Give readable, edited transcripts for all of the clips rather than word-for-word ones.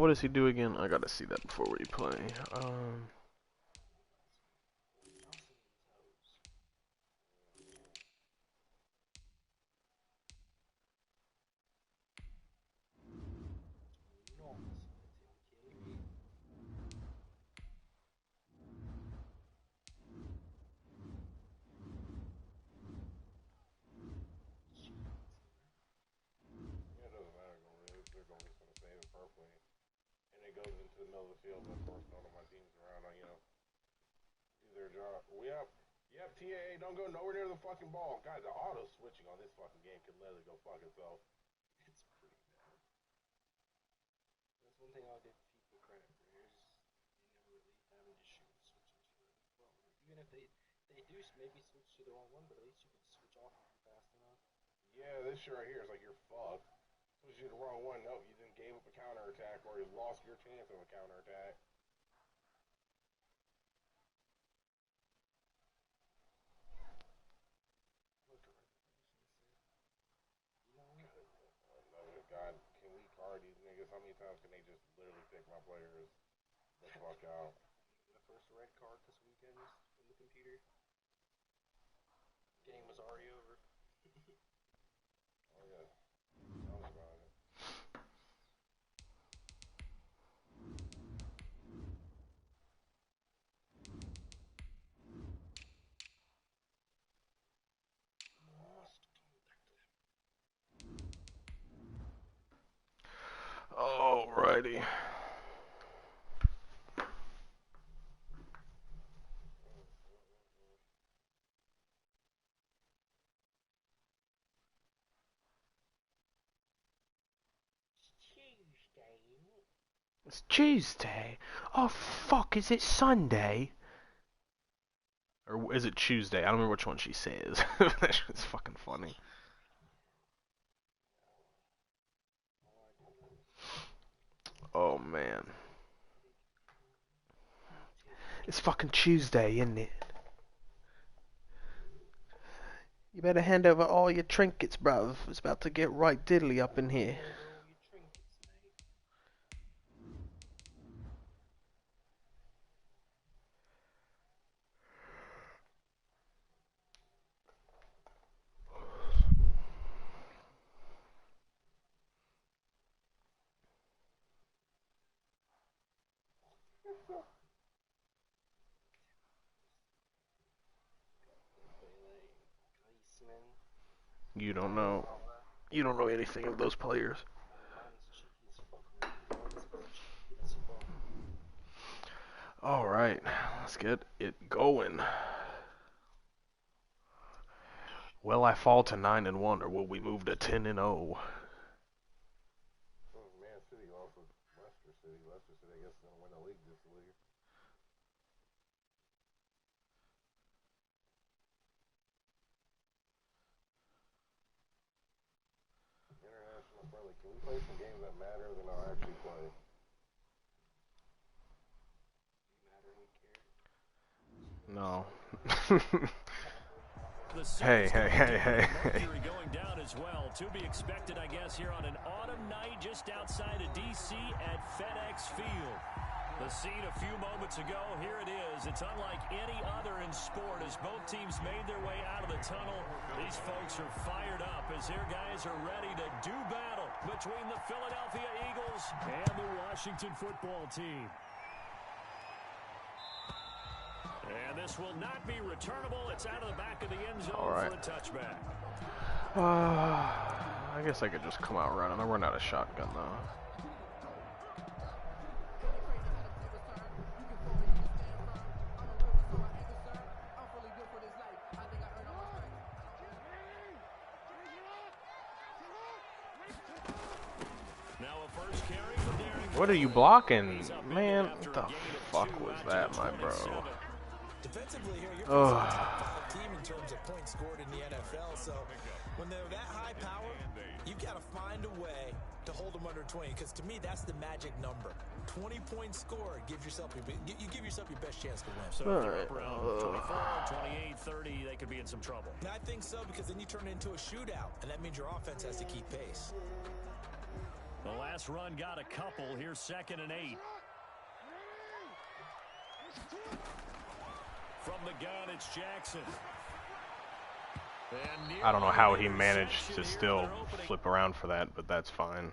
What does he do again? I gotta see that before we play. Goes into the middle of the field, but of course none of my teams around, you know, do their job. Yep, TAA, don't go nowhere near the fucking ball. Guys, the auto switching on this fucking game can let it go fuck itself. It's pretty bad. That's one thing I'll give people credit for is they never really having to shoot switches for well. Even if they do maybe switch to the wrong one, but at least you can switch off fast enough. Yeah, this shit right here is like you're fucked. Switch you to the wrong one. Nope, you then gave up a counterattack or you lost your chance of a counterattack. God, can we card these niggas? How many times can they just literally pick my players the fuck out? The first red card this weekend from the computer. Game was already over. Oh yeah, tell me about it. Alrighty. It's Tuesday. Oh fuck, is it Sunday? Or is it Tuesday? I don't remember which one she says. That shit's fucking funny. Oh man. It's fucking Tuesday, isn't it? You better hand over all your trinkets, bruv. It's about to get right diddly up in here. You don't know. You don't know anything of those players. Alright, let's get it going. Will I fall to 9-1 or will we move to 10-0? Man City lost to Leicester City. Leicester City, I guess, is going to win the league this league. International friendly. Can we play some games that matter than I'll actually play? No. Hey. Going down as well. To be expected, I guess, here on an autumn night just outside of D.C. at FedEx Field. The scene a few moments ago, here it is. It's unlike any other in sport as both teams made their way out of the tunnel. These folks are fired up as their guys are ready to do battle between the Philadelphia Eagles and the Washington football team. And this will not be returnable. It's out of the back of the end zone for a touchback. I guess I could just come out running. I run out of shotgun though. What are you blocking? Man, what the fuck was that, my bro? Defensively here, you're facing a top team in terms of points scored in the NFL. So when they're that high power, you've got to find a way to hold them under 20. Because to me, that's the magic number. 20 points scored gives yourself you give yourself your best chance to win. So if they're up around 24, 28, 30, they could be in some trouble. And I think so, because then you turn it into a shootout, and that means your offense has to keep pace. The last pass run got a couple. Here's 2nd and 8. From the gun, it's Jackson. I don't know how he managed to still flip around for that, but that's fine.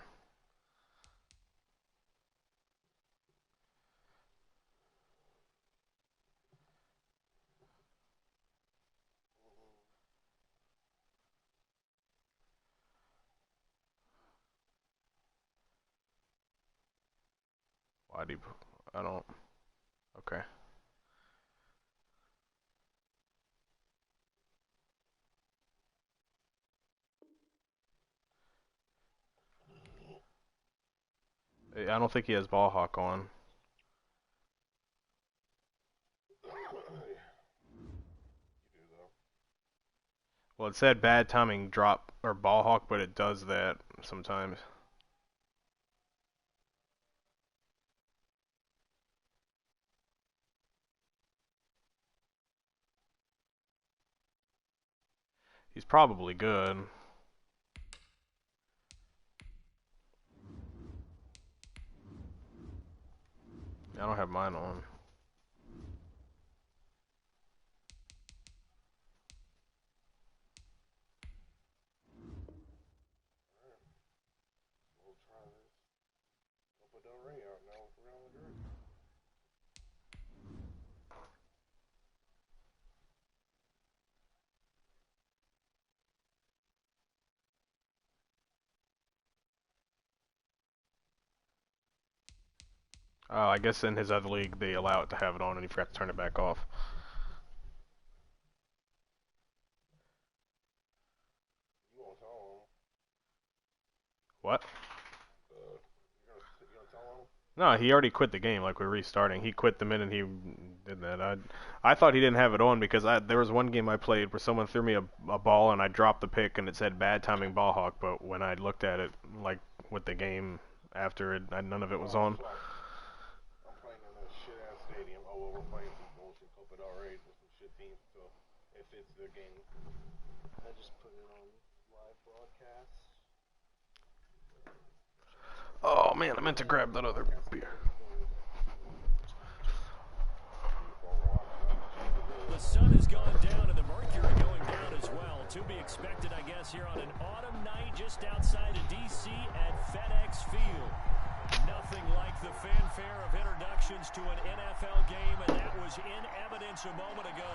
Why do you... I don't... Okay. I don't think he has ball hawk on. Well, it said bad timing drop or ball hawk, but it does that sometimes. He's probably good. I don't have mine on. We'll try this. Copa del Rey out now with Real Madrid. Oh, I guess in his other league they allow it to have it on and he forgot to turn it back off. You won't tell him. What? You gonna tell him? No, he already quit the game. Like, we're restarting. He quit the minute he did that. I thought he didn't have it on because there was one game I played where someone threw me a ball and I dropped the pick and it said bad timing ball hawk. But when I looked at it, like with the game after it, none of it was on. I'm playing in a shit ass stadium. Oh well, we're playing some bullshit Copa del Rey with some shit teams, so it fits their game. I just put it on live broadcast. Oh man, I meant to grab that other beer. The sun has gone down and the mercury going down as well. To be expected, I guess, here on an autumn night just outside of D.C. at FedEx Field. Nothing like the fanfare of introductions to an NFL game, and that was in evidence a moment ago.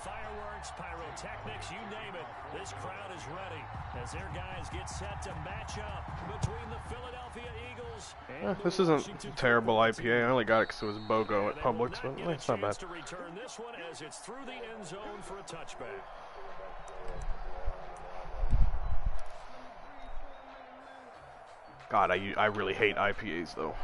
Fireworks, pyrotechnics, you name it. This crowd is ready as their guys get set to match up between the Philadelphia Eagles and This isn't a terrible IPA. I only got it because it was BOGO at Publix, but it's not bad. To return this one as it's through the end zone for a touchback. God, I really hate IPAs though.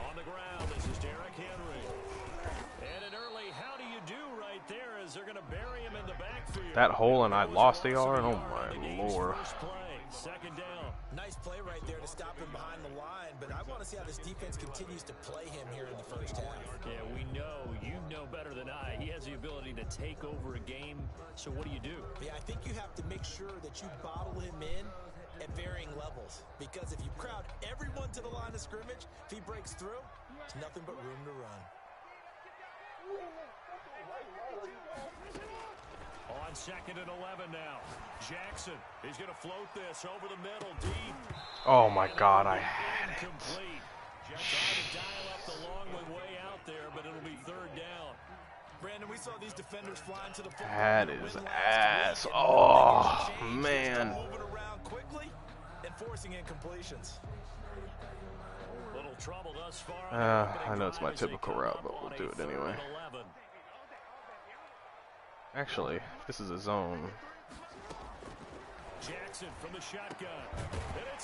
On the ground, this is Derrick Henry. And an early how do you do right there as they're going to bury him in the backfield. That hole and I lost the yard? Oh my lord. Second down. Nice play right there to stop him behind the line, but I want to see how this defense continues to play him here in the first half. Yeah, we know, you know better than I. He has the ability to take over a game, so what do you do? Yeah, I think you have to make sure that you bottle him in at varying levels, because if you crowd everyone to the line of scrimmage, if he breaks through, there's nothing but room to run. On 2nd and 11 now. Jackson, he's going to float this over the middle, deep. Oh my god, I had it. Trying to dial up the long one way out there, but it'll be 3rd down. Brandon, we saw these defenders flying to the football. That is ass. Oh, man. Moving around quickly and forcing incompletions. Little trouble thus far. I know it's my typical route, but we'll do it anyway. Actually, this is a zone. Jackson from the shotgun.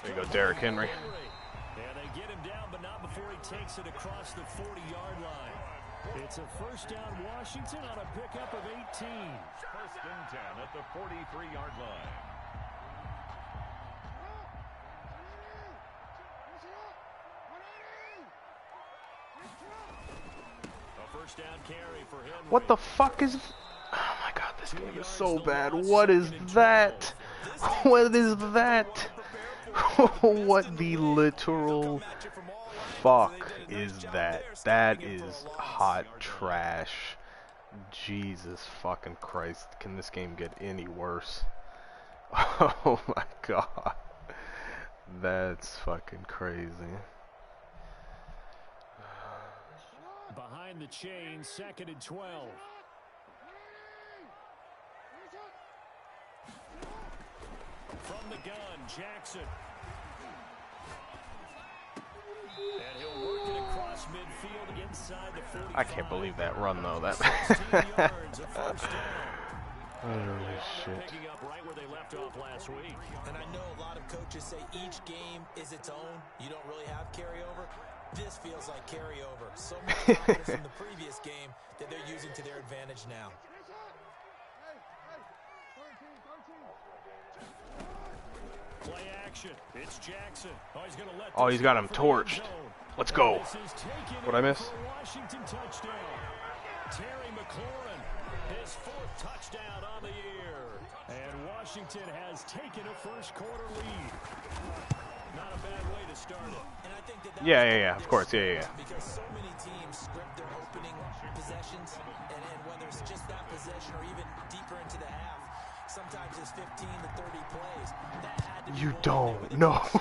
There you go, Derrick Henry. And they get him down, but not before he takes it across the 40-yard line. It's a first down Washington on a pickup of 18. 1st and 10 at the 43-yard line. A 1st First down carry for Henry. What the fuck is... Oh my god, this game is so bad. What is that? What is that? What the literal fuck is that? That is hot trash. Jesus fucking Christ. Can this game get any worse? Oh my god. That's fucking crazy. Behind the chain, 2nd and 12. From the gun, Jackson. And he'll work it across midfield inside the 45. I can't believe that run though. That 16 yards, a first down. holy shit. Picking up right where they left off last week. And I know a lot of coaches say each game is its own. You don't really have carryover. This feels like carryover. So much confidence from the previous game that they're using to their advantage now. Play action. It's Jackson. Oh, he's got him torched. Let's go. What'd I miss? Washington touchdown. Terry McLaurin, his 4th touchdown on the year. And Washington has taken a first quarter lead. Not a bad way to start it. And I think that Yeah, of course, yeah. Because so many teams script their opening possessions, and whether it's just that possession or even deeper into the half, sometimes it's 15 to 30 plays. That had to be You one don't thing. know. Go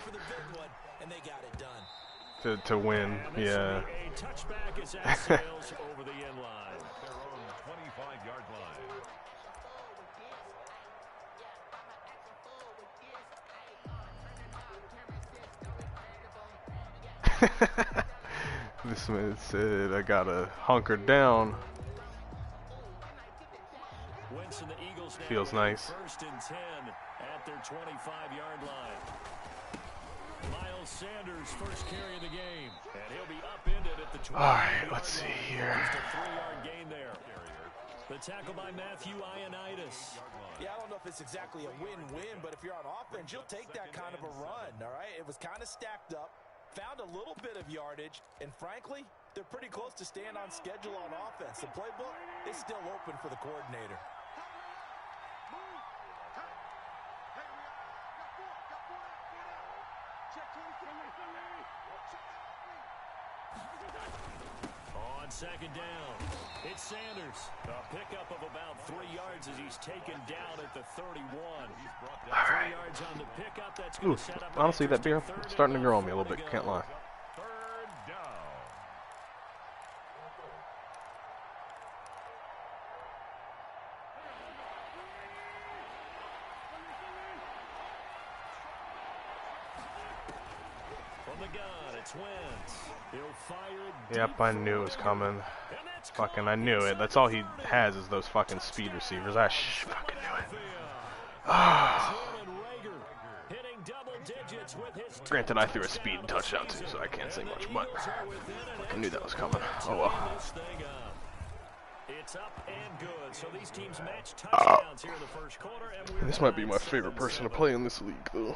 for the big one, and they got it done. to win, yeah. A touchback as that sails over the end line. Their own 25-yard line. This man said I gotta hunker down. Winston, the Eagles now Feels nice. 1st and 10 at their 25-yard line. Miles Sanders, first carry of the game, and he'll be upended at the 20. All right, let's see here. Just a 3-yard gain there. The tackle by Matthew Ioannidis. Yeah, I don't know if it's exactly a win-win, but if you're on offense, you'll take that kind of a run, all right? It was kind of stacked up, found a little bit of yardage, and frankly, they're pretty close to staying on schedule on offense. The playbook is still open for the coordinator. On 2nd down, it's Sanders. A pickup of about 3 yards as he's taken down at the 31. All right. 3 yards on the pickup. That's Ooh, going to set up honestly, that beer third starting to and grow goal on me a little to bit. go. Can't lie. 3rd down. From the gun, it's Wentz. He'll fire Yep, I knew it was coming. Fucking, I knew it. That's all he has is those fucking speed receivers. I fucking knew it. Granted, I threw a speed touchdown too, so I can't say much, but I knew that was coming. Oh well. It's up and good. So these teams match touchdowns here in the first quarter, and This might be my favorite person to play in this league, though.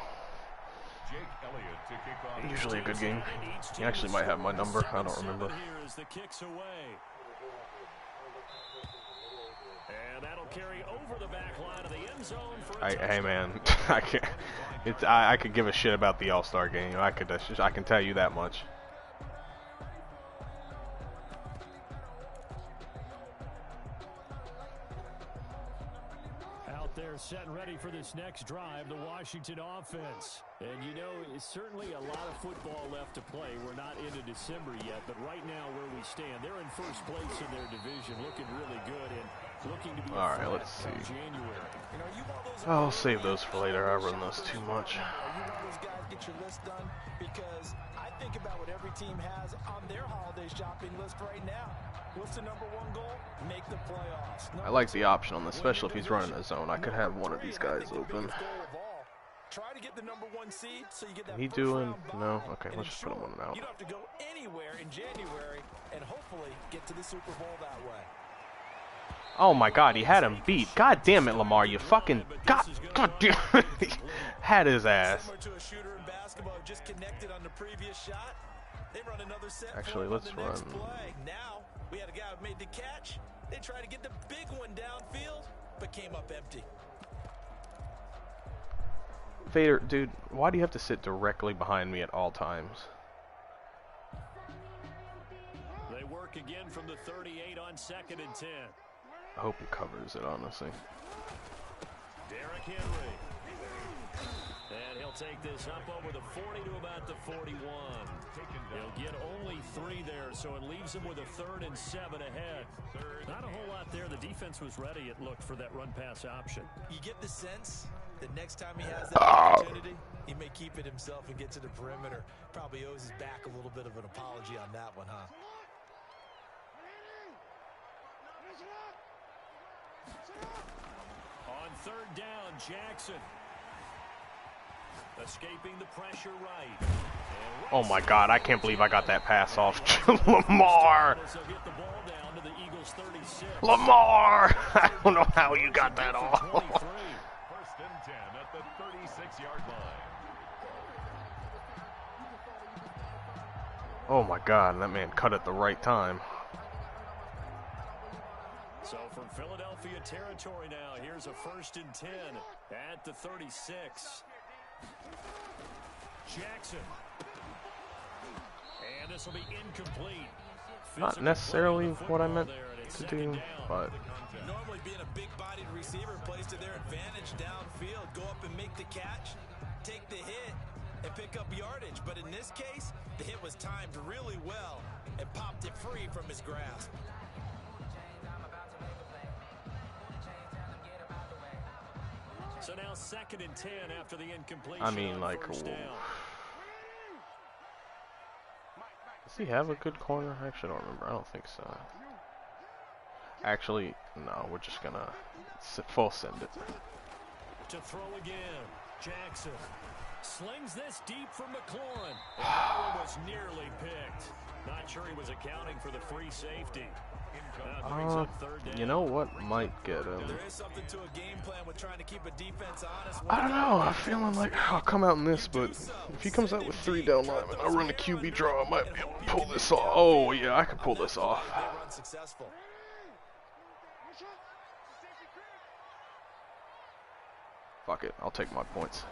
Jake Elliott to kick off. Usually a good game. He actually might have my number. I don't remember. Here as the kicks away. And that'll carry over the back line of the end zone for a Hey man, I can't. I could give a shit about the All-Star game. I can tell you that much. Out there set and ready for this next drive, the Washington offense. And you know, it's certainly a lot of football left to play. We're not into December yet, but right now where we stand, they're in first place in their division, looking really good and looking to be All right, let's see. January. I'll save those for later. I run those too much. Are you one of those guys get your list done? Because I think about what every team has on their holiday shopping list right now. What's the number one goal? Make the playoffs. I like the option on this, especially if he's running a zone. I could have one of these guys open. Try to get the number one seed so you get that He first doing? round No? bye Okay, and let's just put him on ensure an out. You don't have to go anywhere in January and hopefully get to the Super Bowl that way. Oh my god, he had him beat. God damn it, Lamar, you fucking... God damn it. He had his ass. Similar to a shooter in basketball who just connected on the previous shot. They run another set Actually, for him on let's the next run- play. Now made the catch. They tried to get the big one downfield, but came up empty. Vader, dude, why do you have to sit directly behind me at all times? They work again from the 38 on 2nd and 10. I hope he covers it, honestly. Derrick Henry. And he'll take this up over the 40 to about the 41. He'll get only 3 there, so it leaves him with a 3rd and 7 ahead. Not a whole lot there. The defense was ready, it looked, for that run-pass option. You get the sense that next time he has that opportunity, he may keep it himself and get to the perimeter. Probably owes his back a little bit of an apology on that one, huh? On 3rd down, Jackson. Escaping the pressure right. Oh my God, I can't believe I got that pass off. Lamar! Lamar! I don't know how you got that off. 1st and 10 at the 36-yard line. Oh my God, that man cut at the right time. So from Philadelphia territory now, here's a 1st and 10 at the 36. Jackson. And this will be incomplete. Not necessarily what I meant to do, but... Normally being a big-bodied receiver plays to their advantage downfield. Go up and make the catch, take the hit, and pick up yardage. But in this case, the hit was timed really well and popped it free from his grasp. So now 2nd and 10 after the incompletion. I mean, like... Does he have a good corner? I actually don't remember. I don't think so. Actually, no. We're just gonna full send it. To throw again. Jackson slings this deep from McLaurin. And that one was nearly picked. Not sure he was accounting for the free safety. You know what might get him? There is something to a game plan with trying to keep a defense honest. I don't know. I'm feeling like I'll come out in this, but if he comes out with 3 down linemen, I'll run a QB draw. I might be able to pull this off. Oh yeah, I can pull this off. Fuck it, I'll take my points.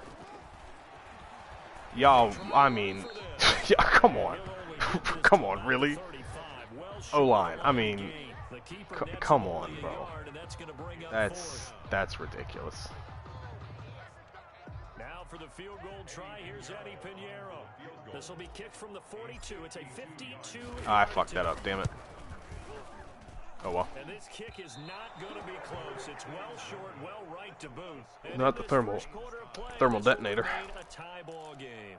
Y'all, I mean, yeah, come on, come on, really? O-line, I mean, come on, bro. That's ridiculous. Now for the field goal try, here's Eddie Pinheiro. This will be kicked from the 42. It's a 52. I fucked that up, damn it. Oh well. And this kick is not going to be close. It's well short, well right to boot. And not the thermal detonator. A tie ball game.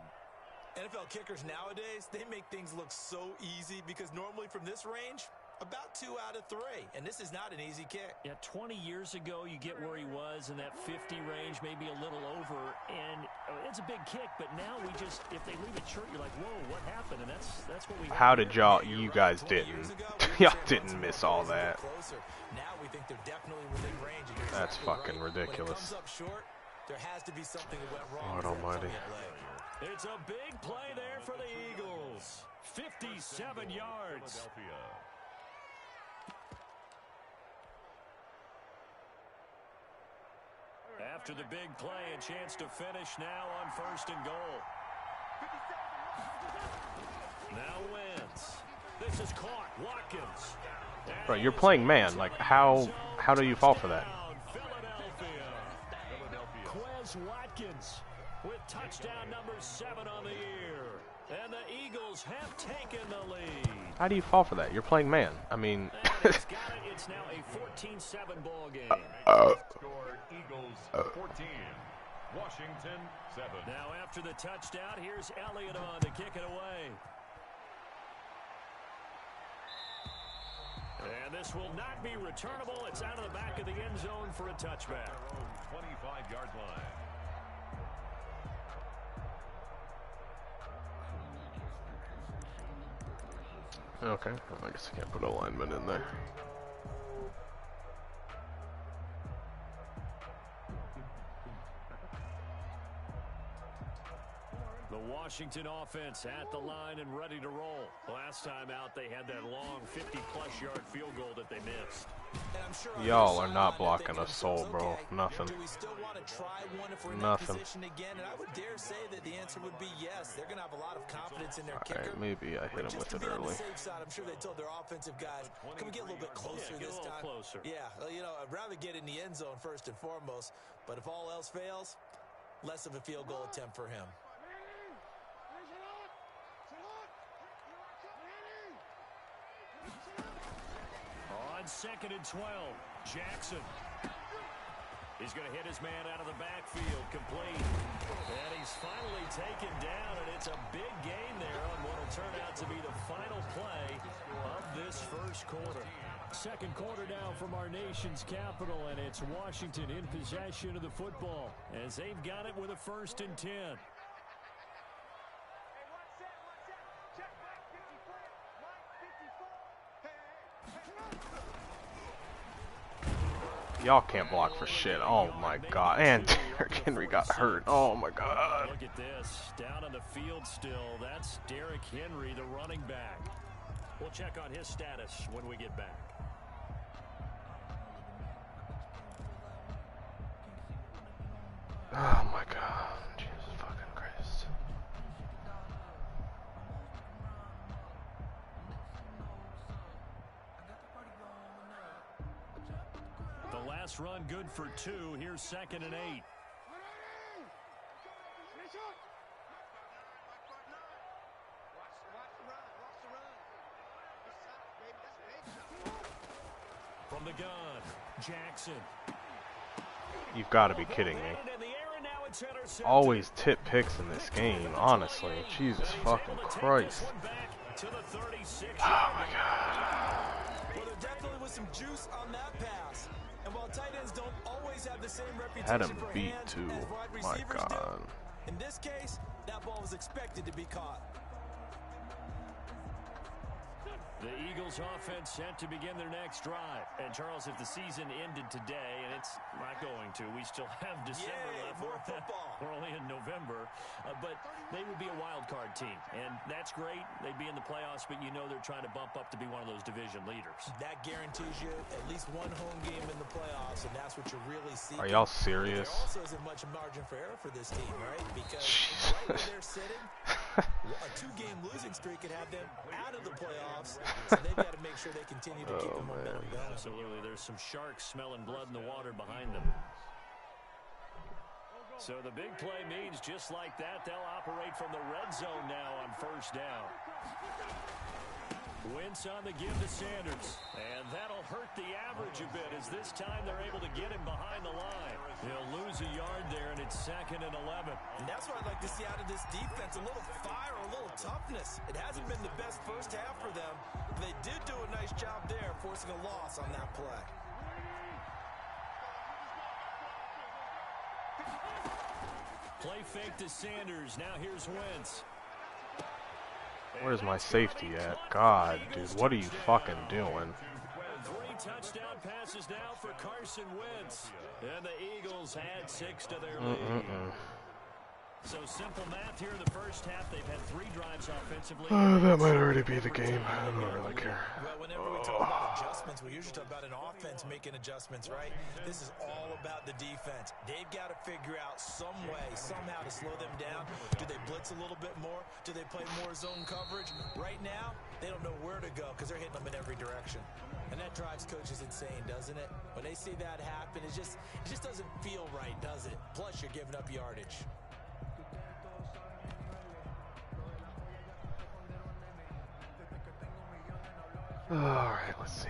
NFL kickers nowadays, they make things look so easy because normally from this range, about 2 out of 3. And this is not an easy kick. Yeah, 20 years ago, you get where he was in that 50 range, maybe a little over. And it's a big kick, but now we just, if they leave it short, you're like, whoa, what happened? And that's what we have. How did you guys didn't. Y'all didn't miss all that. Now we think they're definitely within range. That's fucking ridiculous. There has to be something that went wrong. Lord almighty. It's a big play there for the Eagles. 57 yards. After the big play, a chance to finish now on 1st and goal. Now Wentz. This is caught. Watkins. Bro, you're playing man. Like, how do you fall for that? Philadelphia. Quez Watkins with touchdown number 7 on the year. And the Eagles have taken the lead. How do you fall for that? You're playing man. I mean... It's now a 14-7 ball game. Score Eagles 14, Washington 7. Now after the touchdown, here's Elliott on to kick it away. And this will not be returnable. It's out of the back of the end zone for a touchback. 25-yard line. Okay, I guess I can't put a lineman in there. The Washington offense at the line and ready to roll. Last time out, they had that long 50-plus yard field goal that they missed. Y'all are not blocking a soul, bro. Nothing. Do we still want to try one if we're in Nothing. that position again? And I would dare say that the answer would be yes. They're going to have a lot of confidence in their kicker. Alright, maybe I hit him with it On early. the safe side, I'm sure they told their offensive guys, can we get a little bit closer this time? Closer. Yeah, you know, I'd rather get in the end zone first and foremost. But if all else fails, less of a field goal attempt for him. On 2nd and 12, Jackson. He's going to hit his man out of the backfield, complete. And he's finally taken down, and it's a big gain there on what will turn out to be the final play of this first quarter. Second quarter now from our nation's capital, and it's Washington in possession of the football as they've got it with a 1st and 10. Y'all can't block for shit. Oh my god. And Derrick Henry got hurt. Oh my god. Look at this. Down on the field still. That's Derrick Henry, the running back. We'll check on his status when we get back. Oh my god. Jesus fucking Christ. The last run good for 2. Here's 2nd and 8. From the gun, Jackson. You've got to be kidding me. Always tip picks in this game, honestly. Jesus fucking Christ. Oh my god. Well, there definitely was some juice on that pass. And while tight ends don't always have the same reputation Had him for beat hands too. as wide My receivers god. do, in this case, that ball was expected to be caught. The Eagles offense set to begin their next drive. And Charles, if the season ended today, and it's not going to, we still have December left. More football. We're only in November. But they would be a wild card team. And that's great. They'd be in the playoffs, but you know they're trying to bump up to be one of those division leaders. That guarantees you at least one home game in the playoffs, and that's what you're really seeing. Are y'all serious? There also isn't much margin for error for this team, right? Because right where they're sitting, a 2-game losing streak could have them out of the playoffs. So they've got to make sure they continue to keep the momentum going. Absolutely. There's some sharks smelling blood in the water behind them. So the big play means just like that, they'll operate from the red zone now on 1st down. Wentz on the give to Sanders. And that'll hurt the average a bit as this time they're able to get him behind the line. He'll lose a yard there, and it's 2nd and 11. And that's what I'd like to see out of this defense, a little fire, a little toughness. It hasn't been the best first half for them. They did do a nice job there, forcing a loss on that play. Play fake to Sanders. Now here's Wentz. Where's my safety at? God, dude, what are you fucking doing? 3 touchdown passes now for Carson Wentz. And the Eagles add 6 to their lead. So simple math here in the first half. They've had 3 drives offensively. That might already be the game. I don't really care. Well, whenever we talk about adjustments, we usually talk about an offense making adjustments, right? This is all about the defense. They've got to figure out some way, somehow to slow them down. Do they blitz a little bit more? Do they play more zone coverage? Right now, they don't know where to go because they're hitting them in every direction. And that drives coaches insane, doesn't it? When they see that happen, it just doesn't feel right, does it? Plus, you're giving up yardage. Alright, let's see.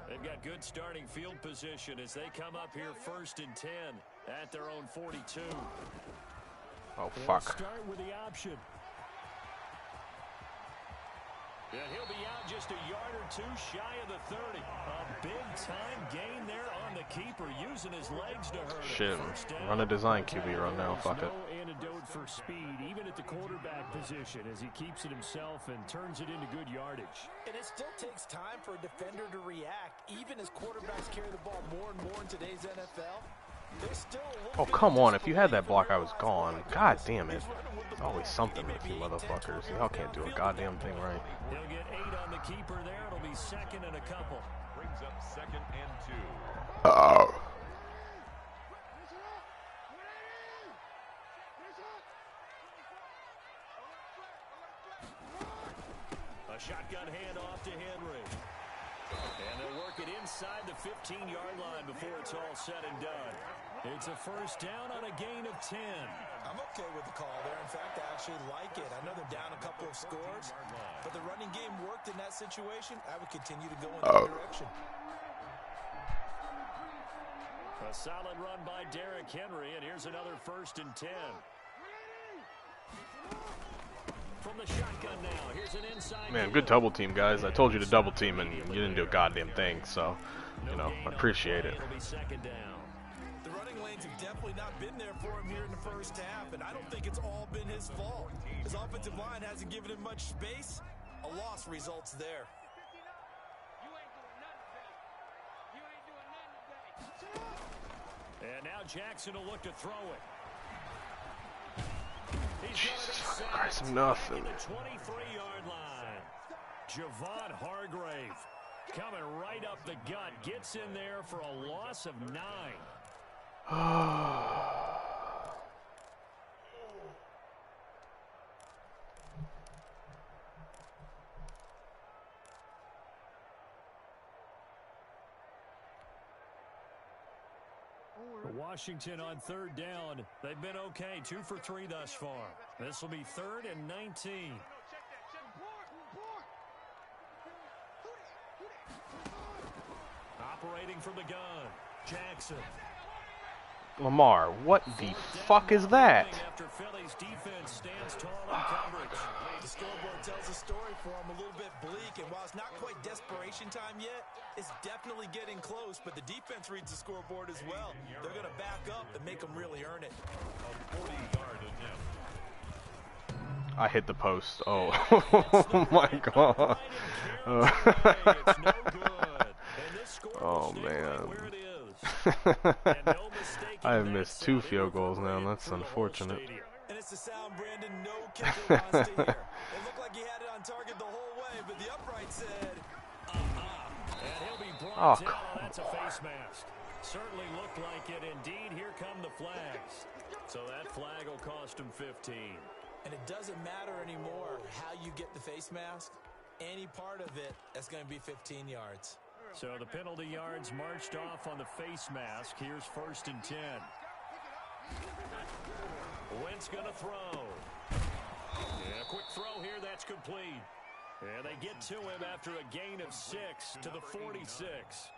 They've got good starting field position as they come up here 1st and 10 at their own 42. Oh, They'll fuck. start with the option. And he'll be out just a yard or 2 shy of the 30. A big-time gain there on the keeper, using his legs to hurt him. Shit. Run a design QB run now. Fuck it. No antidote for speed, even at the quarterback position, as he keeps it himself and turns it into good yardage. And it still takes time for a defender to react, even as quarterbacks carry the ball more and more in today's NFL. There's still a little Oh, bit come of on. If you had that disbelief block, and I was realize, oh gone. my God goodness, damn it. he's running with the Always ball. something He may with you be 10, 12 motherfuckers. Y'all yards can't do a downfield at goddamn that thing point. right. He'll get 8 on the keeper there. It'll be 2nd and a couple. Brings up 2nd and 2. Oh. A shotgun handoff to Henry. And they'll work it inside the 15-yard line before it's all said and done. It's a first down on a gain of 10. I'm okay with the call there. In fact, I actually like it. I know they're down a couple of scores, but the running game worked in that situation. I would continue to go in that direction. A solid run by Derrick Henry, and here's another 1st and 10. From the shotgun now, here's an inside. Man, good double team, guys. I told you to double team, and you didn't do a goddamn thing, so, you know, I appreciate it. It'll be 2nd down. The running lanes have definitely not been there for him here in the first half, and I don't think it's all been his fault. His offensive line hasn't given him much space. A loss results there. And now Jackson will look to throw it. Jesus fucking Christ, nothing. The 23-yard line. Javon Hargrave coming right up the gut. Gets in there for a loss of 9. Washington on 3rd down. They've been okay. 2 for 3 thus far. This will be 3rd and 19. Operating from the gun, Jackson. Lamar, what the fuck is that? After Philly's defense stands tall in coverage. The scoreboard tells a story for him, a little bit bleak, and while it's not quite desperation time yet, it's definitely getting close, but the defense reads the scoreboard as well. They're going to back up and make them really earn it. A 40-yard attempt. I hit the post. Oh, oh my god. Oh man. I have missed 2 field goals now, and that's unfortunate. And it's the sound Brandon no kicker wants to hear. It looked like he had it on target the whole way, but the upright said, And he'll be brought down. That's a face mask. Certainly looked like it. Indeed, here come the flags. So that flag will cost him 15. And it doesn't matter anymore how you get the face mask. Any part of it, that's going to be 15 yards. So the penalty yards marched off on the face mask. Here's 1st and 10. Wentz going to throw. Yeah, quick throw here. That's complete. And they get to him after a gain of 6 to the 46.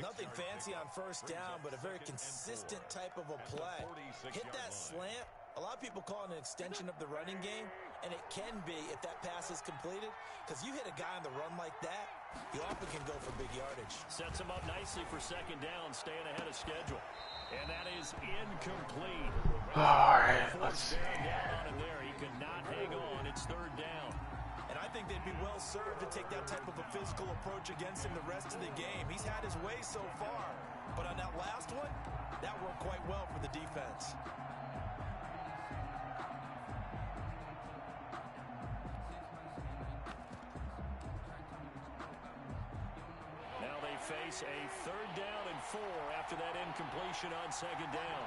Nothing fancy on 1st down, but a very consistent type of a play. Hit that slant. A lot of people call it an extension of the running game, and it can be if that pass is completed, because you hit a guy on the run like that, you often can go for big yardage. Sets him up nicely for 2nd down, staying ahead of schedule. And that is incomplete. All right, let's see. Down on him there. He could not hang on. It's 3rd down. And I think they'd be well served to take that type of a physical approach against him the rest of the game. He's had his way so far, but on that last one, that worked quite well for the defense. Now they face a 3rd down and 4 after that incompletion on 2nd down.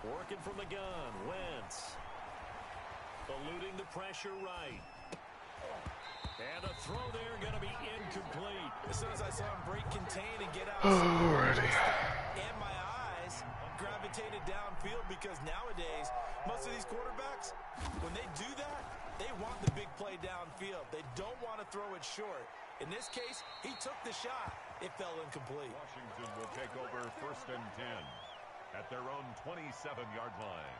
Working from the gun, Wentz. Eluding the pressure right. And a throw there going to be incomplete. As soon as I saw him break contain and get out, Alrighty. and my eyes gravitated downfield, because nowadays, most of these quarterbacks, when they do that, they want the big play downfield. They don't want to throw it short. In this case, he took the shot. It fell incomplete. Washington will take over 1st and 10 at their own 27-yard line.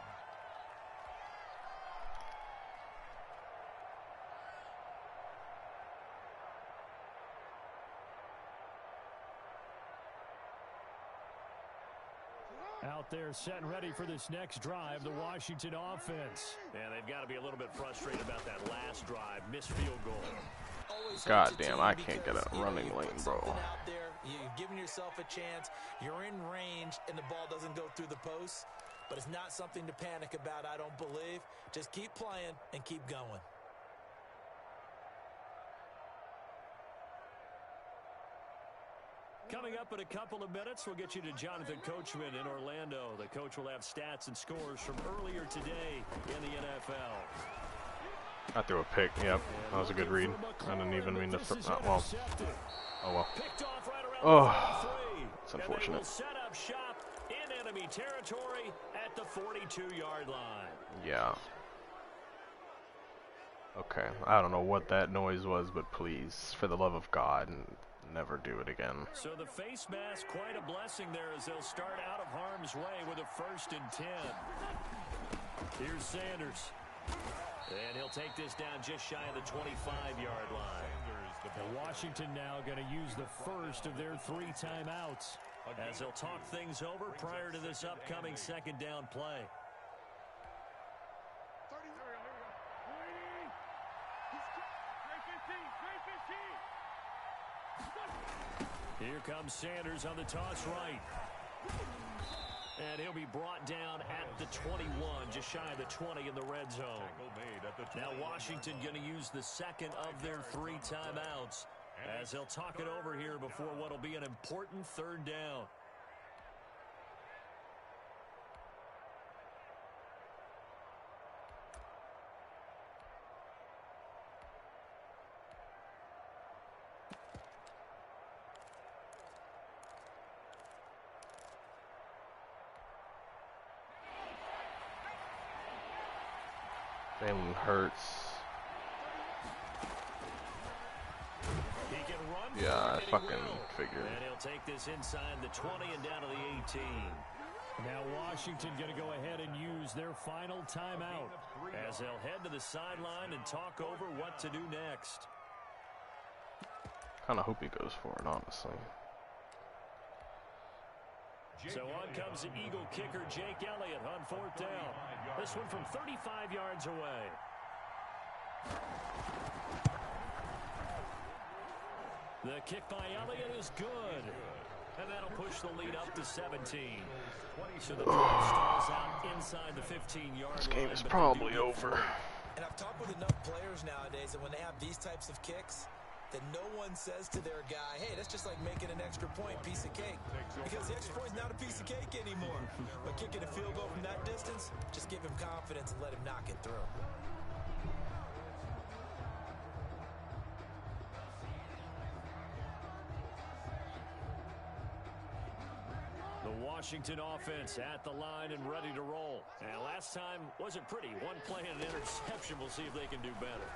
Out there set and ready for this next drive, the Washington offense. Yeah, they've got to be a little bit frustrated about that last drive, missed field goal. God damn, I can't get a running lane, bro. Out there, you're giving yourself a chance. You're in range, and the ball doesn't go through the posts. But it's not something to panic about, I don't believe. Just keep playing and keep going. Coming up in a couple of minutes, we'll get you to Jonathan Coachman in Orlando. The coach will have stats and scores from earlier today in the NFL. I threw a pick. Yep, that was a good read. I didn't even mean to. Well, oh well. Oh, it's unfortunate. Will set up shop in enemy territory at the 42-yard line. Yeah. Okay, I don't know what that noise was, but please, for the love of God, never do it again. So the face mask, quite a blessing there as they'll start out of harm's way with a 1st and 10. Here's Sanders. And he'll take this down just shy of the 25-yard line. And Washington now going to use the first of their 3 timeouts as they'll talk things over prior to this upcoming 2nd down play. Here comes Sanders on the toss right. And he'll be brought down at the 21, just shy of the 20 in the red zone. Now Washington going to use the 2nd of their 3 timeouts as they'll talk it over here before what will be an important 3rd down. Jalen Hurts. He can run. Yeah, I fucking figured. And he'll take this inside the 20 and down to the 18. Now Washington going to go ahead and use their final timeout as they'll head to the sideline and talk over what to do next. Kind of hope he goes for it, honestly. So on comes the Eagle kicker, Jake Elliott, on 4th down. This one from 35 yards away. The kick by Elliott is good. And that'll push the lead up to 17. So the drive stalls out inside the 15-yard line. This game is probably over. And I've talked with enough players nowadays that when they have these types of kicks, that no one says to their guy, hey, that's just like making an extra point, piece of cake. Because the extra point's not a piece of cake anymore. But kicking a field goal from that distance, just give him confidence and let him knock it through. The Washington offense at the line and ready to roll. And last time wasn't pretty. One play and an interception. We'll see if they can do better.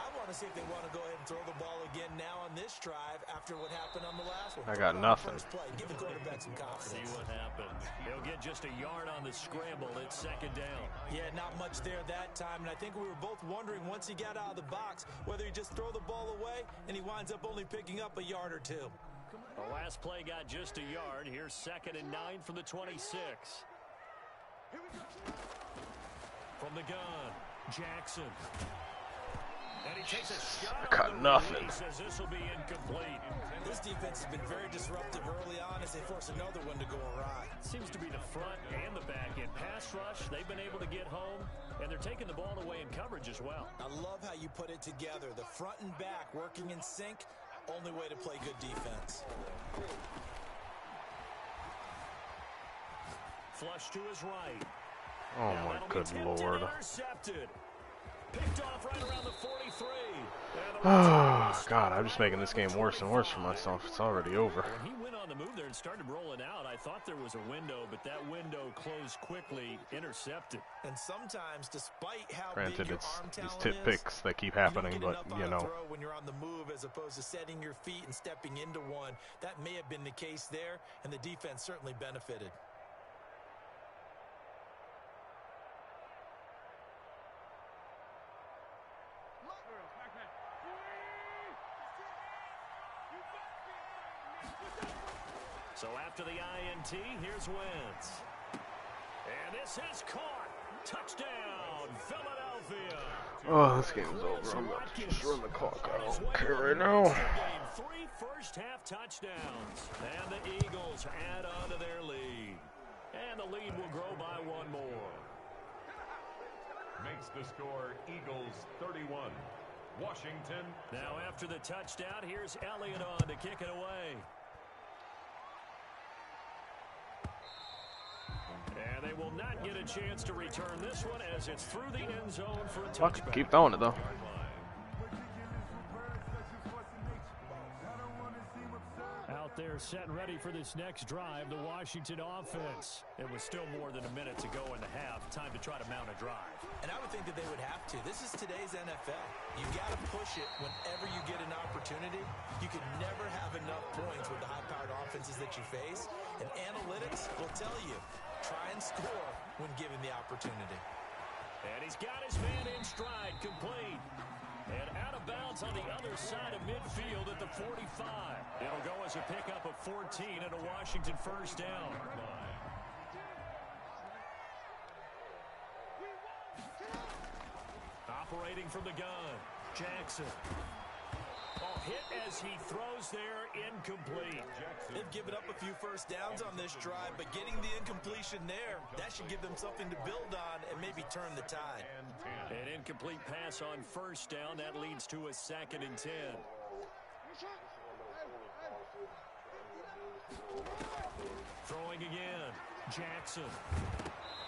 I want to see if they want to go ahead and throw the ball again now on this drive after what happened on the last one. I got nothing. First play. Give the quarterback some confidence. See what happens. He'll get just a yard on the scramble. It's 2nd down. Yeah, not much there that time. And I think we were both wondering once he got out of the box whether he just throw the ball away and he winds up only picking up a yard or 2. The last play got just a yard. Here's 2nd and 9 from the 26. From the gun, Jackson. And he takes a shot. I got nothing. He says this will be incomplete. This defense has been very disruptive early on as they force another one to go awry. Seems to be the front and the back end. Pass rush, they've been able to get home, and they're taking the ball away in coverage as well. I love how you put it together. The front and back working in sync. Only way to play good defense. Flush to his right. Oh my good lord. Intercepted. Picked off right around the 43. Oh God, I'm just making this game worse and worse for myself. It's already over. When he went on the move there and started rolling out, I thought there was a window, but that window closed quickly. Intercepted. And sometimes, despite how Granted, big your it's arm these talent tip is, picks that keep happening, but you know. Throw when you're on the move as opposed to setting your feet and stepping into one. That may have been the case there, and the defense certainly benefited. So after the INT, here's Wentz. This is caught. Touchdown, Philadelphia. Oh, this game's over. I'm about to just run the clock. I don't care right now. 3 first-half touchdowns. And the Eagles add on to their lead. And the lead will grow by 1 more. Makes the score Eagles 31. Washington. Now after the touchdown, here's Elliott on to kick it away. And they will not get a chance to return this one as it's through the end zone for a touchback. Keep throwing it though. Out there set and ready for this next drive, the Washington offense. It was still more than a minute to go in the half. Time to try to mount a drive. And I would think that they would have to. This is today's NFL. You got to push it whenever you get an opportunity. You can never have enough points with the high-powered offenses that you face. And analytics will tell you, try and score when given the opportunity. And he's got his man in stride, complete. And out of bounds on the other side of midfield at the 45. It'll go as a pickup of 14 and a Washington first down. Operating from the gun, Jackson. Oh, hit as he throws there, incomplete. They've given up a few first downs on this drive, but getting the incompletion there, that should give them something to build on and maybe turn the tide. An incomplete pass on first down. That leads to a 2nd and 10. Throwing again, Jackson.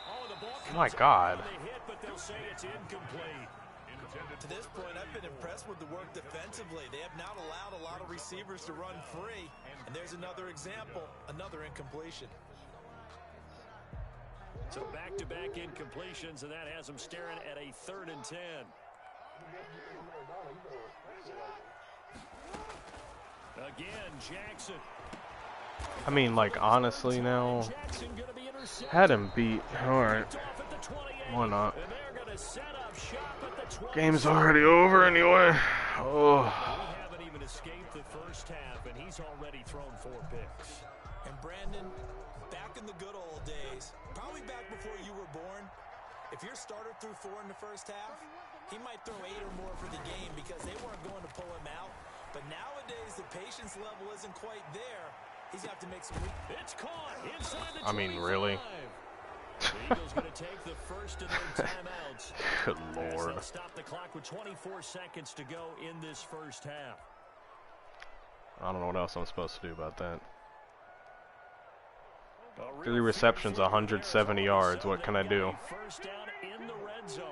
Oh, the ball comes My God. out on the hit, but they'll say it's incomplete. To this point, I've been impressed with the work defensively. They have not allowed a lot of receivers to run free. And there's another example, another incompletion. So back-to-back incompletions, and that has them staring at a 3rd and 10. Again, Jackson. I mean, like, honestly now, had him beat. Alright. Why not? Game's already over anyway. Oh. We haven't even escaped the first half, and he's already thrown 4 picks. And Brandon, back in the good old days, probably back before you were born, if your starter threw 4 in the first half, he might throw 8 or more for the game because they weren't going to pull him out. But nowadays, the patience level isn't quite there. He's got to make some... It's caught inside the 25. I mean, really? The Eagles going to take the first of their timeouts. Good Lord. Stop the clock with 24 seconds to go in this first half. I don't know what else I'm supposed to do about that. 3 receptions, 170 yards. What can I do? First down in the red zone.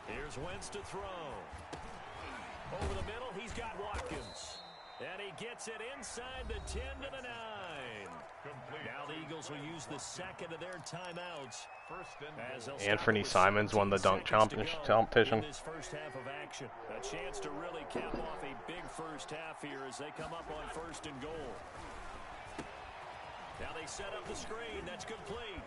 Here's Wentz to throw. Over the middle, he's got Watkins. And he gets it inside the 10 to the 9. Now the Eagles will use the 2nd of their timeouts. Anthony Simons won the dunk competition. This first half of action. A chance to really cap off a big first half here as they come up on 1st and goal. Now they set up the screen. That's complete.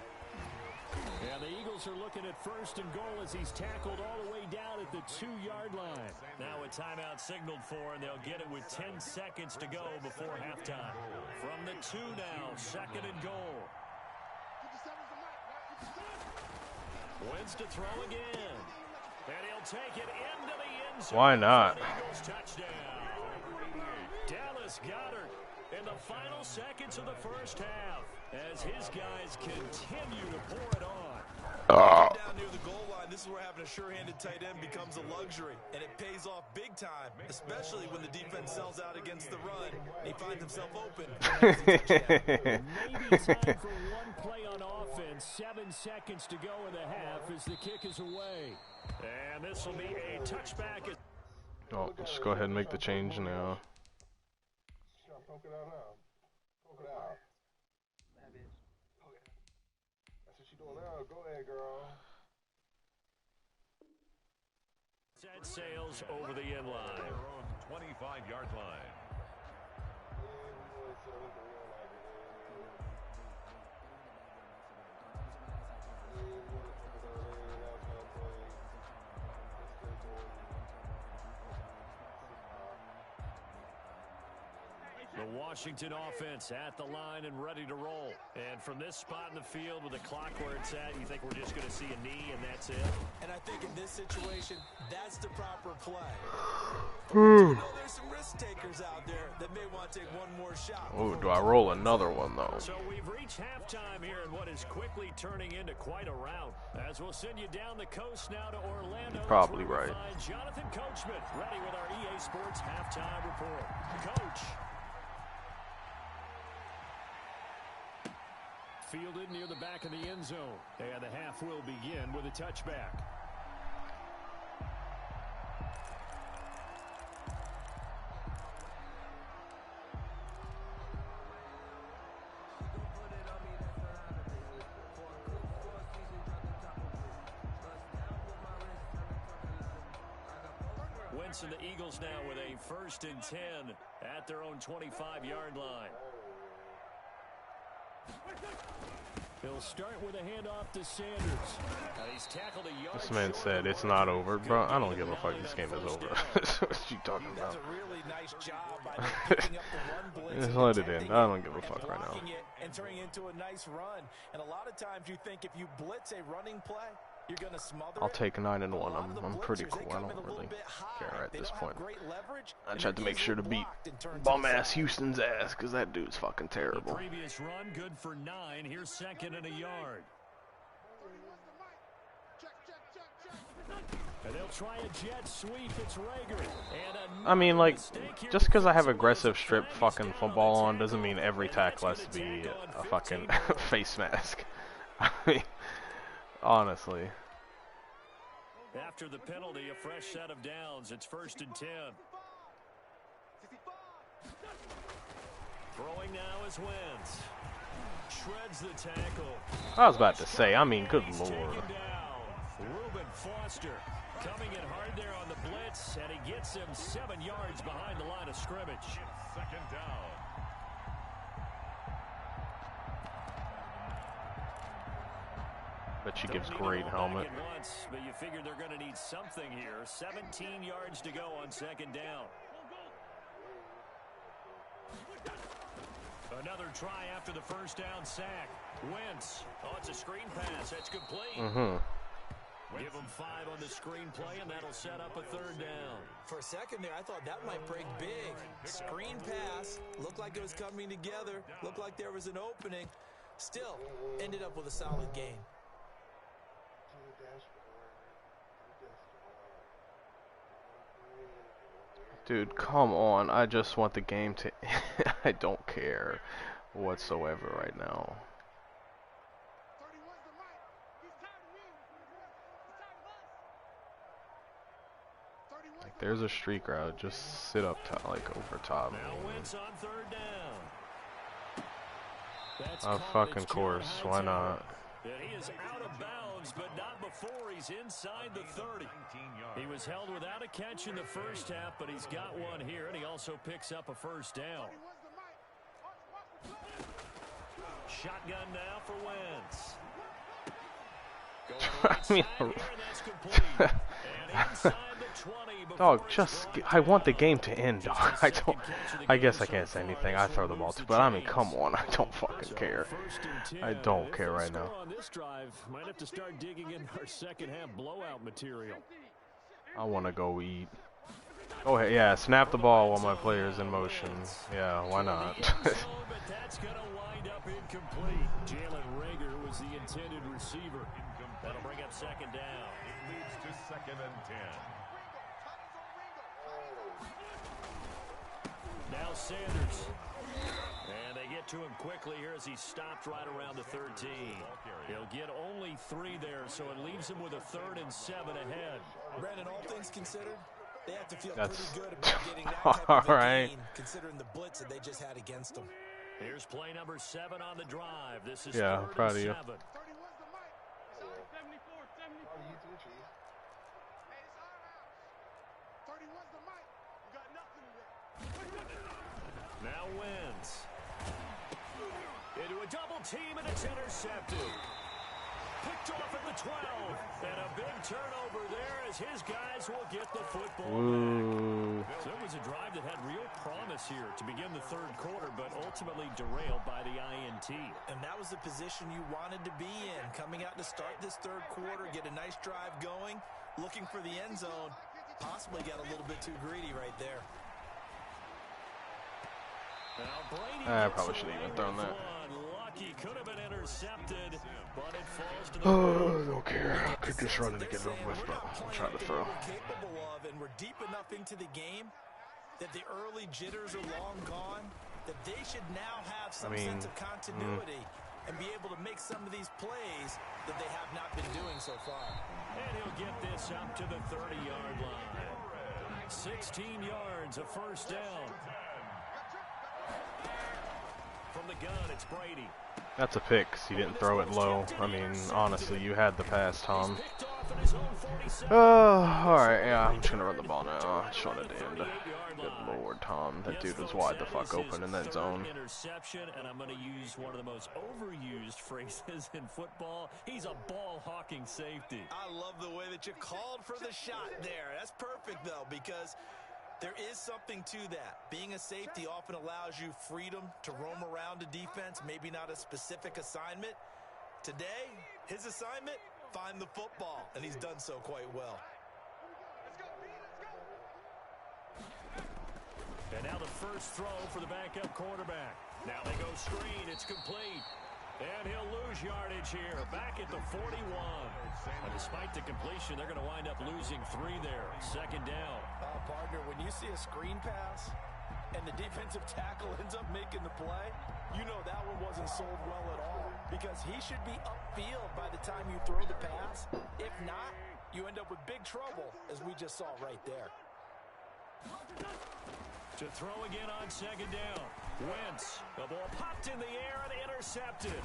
Yeah, the Eagles are looking at 1st and goal as he's tackled all the way down at the 2-yard line. Now a timeout signaled for, and they'll get it with 10 seconds to go before halftime. From the 2 now, 2nd and goal. Wentz to throw again. And he'll take it into the end zone. Why not? Eagles touchdown. Dallas Goedert in the final seconds of the first half as his guys continue to pour it on. Down near the goal line, this is where having a sure-handed tight end becomes a luxury, and it pays off big time, especially when the defense sells out against the run and he finds himself open. Maybe time for one play on offense. 7 seconds to go in the half as the kick is away. And this will be a touchback. Oh, just go ahead and make the change now. Poke it out now. Poke it out. That's what she doing now. Go ahead, girl. Set sails over the end line. 25-yard line. Washington offense at the line and ready to roll. And from this spot in the field with the clock where it's at, you think we're just going to see a knee and that's it? And I think in this situation, that's the proper play. You know, there's some risk takers out there that may want to take one more shot. Oh, do I roll another one, though? So we've reached halftime here in what is quickly turning into quite a rout. As we'll send you down the coast now to Orlando. Probably right. Jonathan Coachman ready with our EA Sports halftime report. Coach. Fielded near the back of the end zone. And the half will begin with a touchback. And the Eagles now with a 1st and 10 at their own 25-yard line. He'll start with a handoff to Sanders. He's tackled a yard. This man said it's not over, bro. I don't give a fuck. This game is over. What you talking about? Really nice job by picking up the run blitz. Just let it in. I don't give a fuck right now. And turning into a nice run. And a lot of times you think if you blitz a running play, you're going to smother I'll it. take 9-1. I'm pretty cool. I don't really care at this point. I tried to make sure to beat bum-ass Houston's ass because that dude's fucking terrible. The previous run good for 9. Here's 2nd and a yard. And they'll try a jet sweep. It's Rager. I mean, like, just because I have aggressive strip fucking football on doesn't mean every tackle has to be a fucking face mask. I mean, honestly. After the penalty, a fresh set of downs. It's 1st and 10. Throwing now is Wentz. Shreds the tackle. I was about to say, I mean, good lord. Reuben Foster coming in hard there on the blitz, and he gets him 7 yards behind the line of scrimmage. 2nd down. But she gives great helmet. Once, but you figure they're going to need something here. 17 yards to go on 2nd down. Another try after the 1st down sack. Wentz. Oh, it's a screen pass. That's complete. Give them 5 on the screen play, and that'll set up a 3rd down. For a second there, I thought that might break big. Screen pass. Looked like it was coming together. Looked like there was an opening. Still, ended up with a solid gain. Dude, come on. I just want the game to... I don't care whatsoever right now. Like, there's a streak route. Just sit up top, like over top. Now Wentz on 3rd down. That's Of fucking course. Why not? And he is out of bounds, but not before he's inside the 30. He was held without a catch in the 1st half, but he's got one here, and he also picks up a 1st down. Shotgun now for Wentz. I mean, dog, just I want the game to end, dog. I guess I can't say anything. I throw the ball too, but I mean, come on, I don't fucking care. I don't care right now. On this drive, might have to start digging in our 2nd half blowout material. I want to go eat. Go ahead, yeah, snap the ball while my player's in motion. Yeah, why not? But that's going to wind up incomplete. Jalen Rager was the intended receiver. That'll bring up 2nd down. It leads to 2nd and 10. Now Sanders. And they get to him quickly here as he stopped right around the 13. He'll get only 3 there, so it leaves him with a 3rd and 7 ahead. Brandon, all things considered, they have to feel That's pretty good about getting that type of a right. gain, considering the blitz that they just had against them. Here's play number 7 on the drive. This is Yeah, 3rd proud and of you. 7. Now Wentz. Into a double team, and it's intercepted. Picked off at the 12. And a big turnover there as his guys will get the football Ooh. back. So it was a drive that had real promise here to begin the third quarter, but ultimately derailed by the INT. And that was the position you wanted to be in. Coming out to start this third quarter, get a nice drive going, looking for the end zone. Possibly got a little bit too greedy right there. I probably shouldn't even thrown that. Lucky could have been intercepted, but it falls to the Oh, I don't care. I could just run it and get it over with, but I'm trying to throw. Capable of, and we're deep enough into the game that the early jitters are long gone, that they should now have some sense of continuity and be able to make some of these plays that they have not been doing so far. And he'll get this up to the 30-yard line. 16 yards, a first down. From the gun, it's Brady. That's a pick, 'cause he didn't throw it low. I mean, honestly, you had the pass, Tom. Alright, yeah, I'm just gonna run the ball now. I just wanted to end. Good lord, Tom. That dude was wide the fuck open in that zone. Interception, and I'm going to use one of the most overused phrases in football. He's a ball-hawking safety. I love the way that you called for the shot there. That's perfect, though, because there is something to that. Being a safety often allows you freedom to roam around a defense, maybe not a specific assignment. Today, his assignment, find the football, and he's done so quite well. And now the first throw for the backup quarterback. Now they go screen. It's complete. And he'll lose yardage here. Back at the 41. And despite the completion, they're going to wind up losing 3 there. Second down. Partner, when you see a screen pass and the defensive tackle ends up making the play, you know that one wasn't sold well at all, because he should be upfield by the time you throw the pass. If not, you end up with big trouble, as we just saw right there. To throw again on second down. Wentz. The ball popped in the air and intercepted.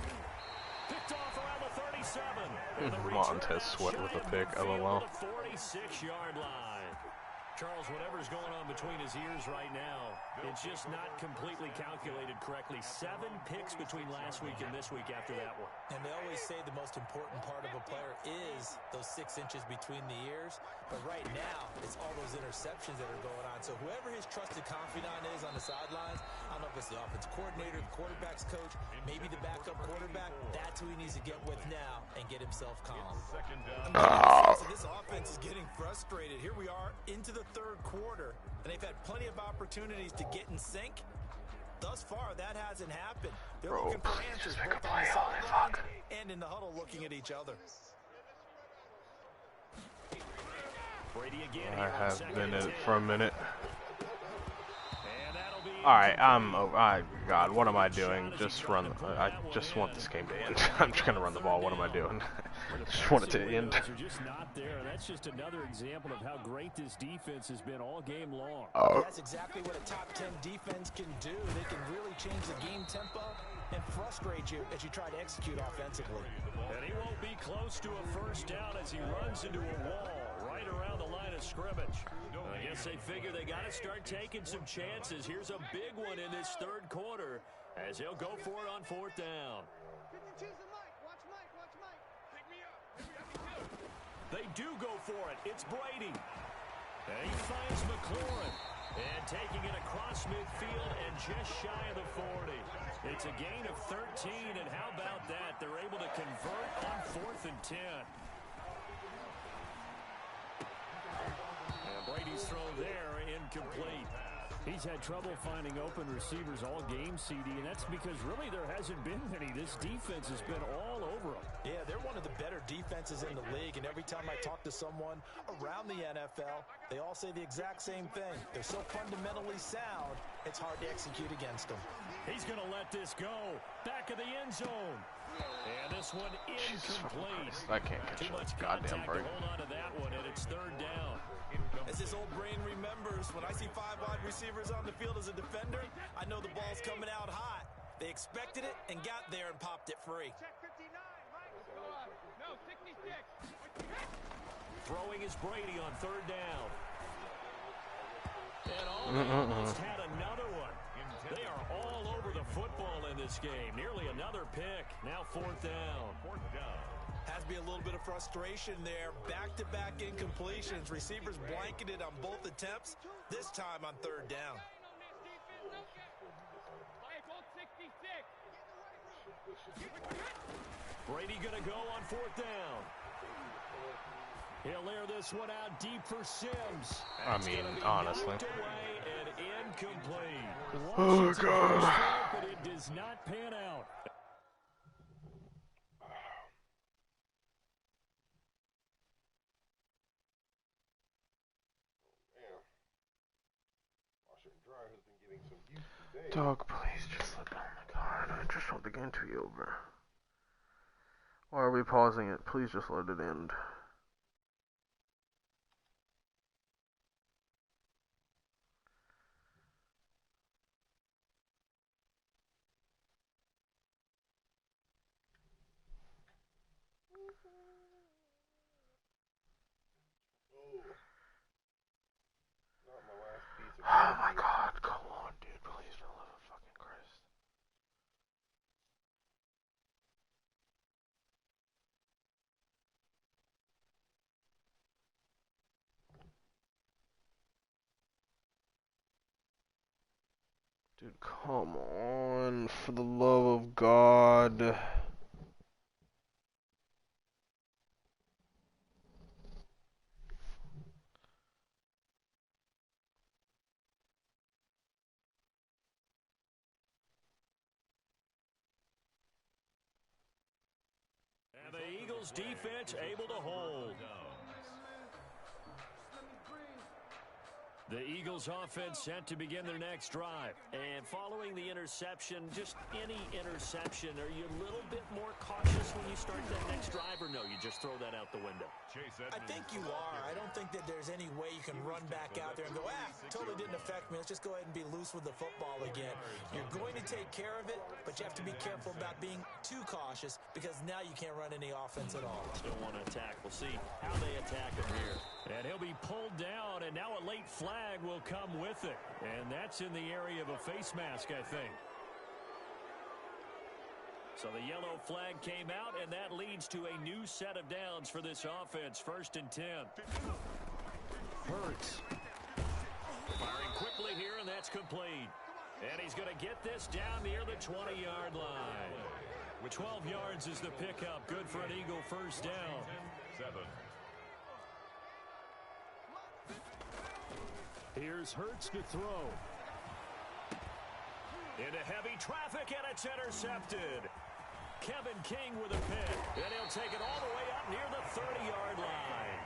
Picked off around the 37. Montez Sweat with a pick, LOL. 46-yard line. Charles, whatever's going on between his ears right now, it's just not completely calculated correctly. 7 picks between last week and this week after that one. And they always say the most important part of a player is those 6 inches between the ears. But right now, it's all those interceptions that are going on. So whoever his trusted confidant is on the sidelines, I don't know if it's the offensive coordinator, the quarterback's coach, maybe the backup quarterback, that's who he needs to get with now and get himself calm. This offense is getting frustrated. Here we are into the third quarter, and they've had plenty of opportunities to get in sync. Thus far, that hasn't happened. They're looking for answers both on the sidelines and in the huddle, looking at each other. Brady again. I have been in it for a minute. And that'll be Alright, God, what am I doing? Just run. I just want this game to end. I'm just gonna run the ball. What am I doing? Just want it to end. Are just not there. That's just another example of how great this defense has been all game long. That's exactly what a top 10 defense can do. They can really change the game tempo and frustrate you as you try to execute offensively. And he won't be close to a first down as he runs into a wall right around the line of scrimmage. I guess they figure they got to start taking some chances. Here's a big one in this third quarter as he'll go for it on 4th down. They do go for it. It's Brady. And he finds McLaurin. And taking it across midfield and just shy of the 40. It's a gain of 13, and how about that? They're able to convert on 4th and 10. And Brady's throw there, incomplete. He's had trouble finding open receivers all game, CD, and that's because really there hasn't been any. This defense has been all over them. Yeah, they're one of the better defenses in the league, and every time I talk to someone around the NFL, they all say the exact same thing. They're so fundamentally sound, it's hard to execute against them. He's going to let this go. Back of the end zone. And this one incomplete. I can't catch that goddamn break. Hold on to that one, and it's 3rd down. As this old brain remembers, when I see 5 wide receivers on the field as a defender, I know the ball's coming out hot. They expected it and got there and popped it free. Throwing is Brady on 3rd down. And almost had another one. They are all over the football in this game. Nearly another pick. Now 4th down. Has to be a little bit of frustration there. Back-to-back incompletions. Receivers blanketed on both attempts, this time on third down. Brady going to go on fourth down. He'll air this one out deep for Sims. I mean, honestly. And incomplete. Oh, God. But it does not pan out. Dog, please just let. Oh my God! I just want the game to be over. Why are we pausing it? Please just let it end. Oh my God, go on, dude, please, for the love of fucking Christ. Dude, come on, for the love of God. And the Eagles defense able to hold. The Eagles offense set to begin their next drive. And following the interception, just any interception, are you a little bit more cautious when you start that next drive, or no, you just throw that out the window? I think you are. I don't think that there's any way you can run back out there and go, totally didn't affect me. Let's just go ahead and be loose with the football again. You're going to take care of it, but you have to be careful about being too cautious because now you can't run any offense at all. Still want to attack. We'll see how they attack him here. And he'll be pulled down, and now a late flag will come with it. And that's in the area of a face mask, I think. So the yellow flag came out, and that leads to a new set of downs for this offense. 1st and 10. Hurts. Firing quickly here, and that's complete. And he's going to get this down near the 20-yard line. With 12 yards is the pickup. Good for an Eagle first down. 7. Here's Hurts to throw. Into heavy traffic, and it's intercepted. Kevin King with a pick, and he'll take it all the way up near the 30-yard line.